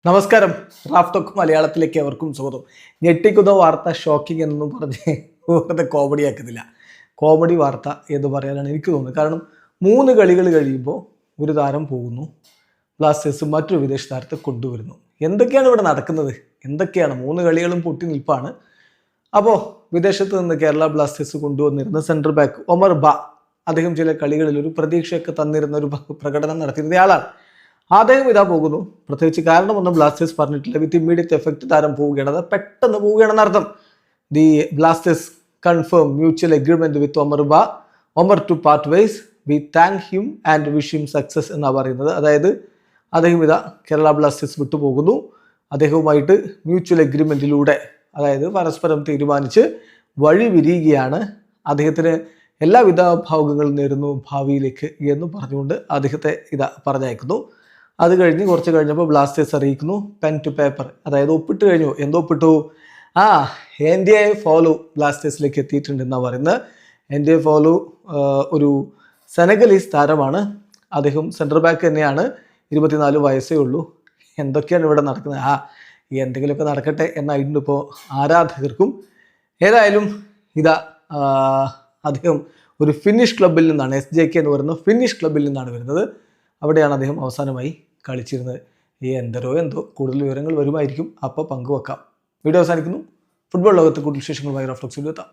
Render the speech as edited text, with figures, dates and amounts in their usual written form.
നമസ്കാരം. Raf talk മലയാളത്തിലേക്ക് അവർക്കും സ്വാഗതം. ഞെട്ടിക്കുന്ന വാർത്ത, ഷോക്കിംഗ് എന്നൊന്നും പറഞ്ഞ് വെറുതെ കോമഡി ആക്കുന്നില്ല. കോമഡി വാർത്ത എന്ന് പറയാനാണ് എനിക്ക് തോന്നുന്നത്. കാരണം 3 കളികൾ കഴിയുമ്പോൾ ഒരു താരം പോകുന്നു, ബ്ലാസ്റ്റേഴ്സ് മറ്റൊരു വിദേശ താരത്തെ കൊണ്ടുവരുന്നു. എന്തൊക്കെയാണ് ഇവിടെ നടക്കുന്നത്? എന്തൊക്കെയാണ്? 3 കളികളും പൊട്ടി നിൽപ്പാണ്. അപ്പോൾ വിദേശത്ത് നിന്ന് കേരള ബ്ലാസ്റ്റേഴ്സ് കൊണ്ടുവന്നിരുന്ന സെൻട്രൽ ബാക്ക് ഒമർ ബ, അദ്ദേഹം ചില കളികളിൽ ഒരു പ്രതീക്ഷയൊക്കെ തന്നിരുന്ന ഒരു പ്രകടനം നടത്തിയിരുന്നയാളാണ്. അദ്ദേഹം ഇതാ പോകുന്നു. പ്രത്യേകിച്ച് കാരണമൊന്നും ബ്ലാസ്റ്റേഴ്സ് പറഞ്ഞിട്ടില്ല. വിത്ത് ഇമ്മീഡിയറ്റ് എഫക്റ്റ് താരം പോവുകയാണ്, അത് പെട്ടെന്ന് പോവുകയാണെന്ന് അർത്ഥം. The Blasters confirm mutual agreement with Omar to part ways. We thank him and wish him success എന്നാണ് പറയുന്നത്. അതായത് അദ്ദേഹം ഇതാ കേരള ബ്ലാസ്റ്റേഴ്സ് വിട്ടുപോകുന്നു. അദ്ദേഹവുമായിട്ട് മ്യൂച്വൽ എഗ്രിമെന്റിലൂടെ, അതായത് പരസ്പരം തീരുമാനിച്ച് വഴി വിരിയുകയാണ്. അദ്ദേഹത്തിന് എല്ലാവിധ ഭാവുകങ്ങളും നേരുന്നു ഭാവിയിലേക്ക് എന്ന് പറഞ്ഞുകൊണ്ട് അദ്ദേഹത്തെ ഇതാ പറഞ്ഞയക്കുന്നു. അത് കഴിഞ്ഞ് കുറച്ച് കഴിഞ്ഞപ്പോൾ ബ്ലാസ്റ്റേഴ്സ് അറിയിക്കുന്നു പെൻ ടു പേപ്പർ, അതായത് ഒപ്പിട്ട് കഴിഞ്ഞു. എന്തോ ഒപ്പിട്ടു? NDI ഫോലോ ബ്ലാസ്റ്റേഴ്സിലേക്ക് എത്തിയിട്ടുണ്ടെന്നാണ് പറയുന്നത്. NDI ഫോലോ ഒരു സെനഗലീസ് താരമാണ്. അദ്ദേഹം സെൻട്രൽ ബാക്ക് തന്നെയാണ്. 24 വയസ്സേ ഉള്ളൂ. എന്തൊക്കെയാണ് ഇവിടെ നടക്കുന്നത്? എന്തെങ്കിലുമൊക്കെ നടക്കട്ടെ എന്നായിട്ടുണ്ട് ഇപ്പോൾ ആരാധകർക്കും. ഏതായാലും ഇതാ അദ്ദേഹം ഒരു ഫിന്നിഷ് ക്ലബിൽ നിന്നാണ്, SJK എന്ന് പറയുന്ന ഫിന്നിഷ് ക്ലബിൽ നിന്നാണ് വരുന്നത്. അവിടെയാണ് അദ്ദേഹം അവസാനമായി കളിച്ചിരുന്നത്. എന്തോ കൂടുതൽ വിവരങ്ങൾ വരുമായിരിക്കും, അപ്പോൾ പങ്കുവെക്കാം. വീഡിയോ അവസാനിക്കുന്നു. ഫുട്ബോൾ ലോകത്ത് കൂടുതൽ വിശേഷങ്ങളുമായി റാഫ് ടോക്സിൽ എത്താം.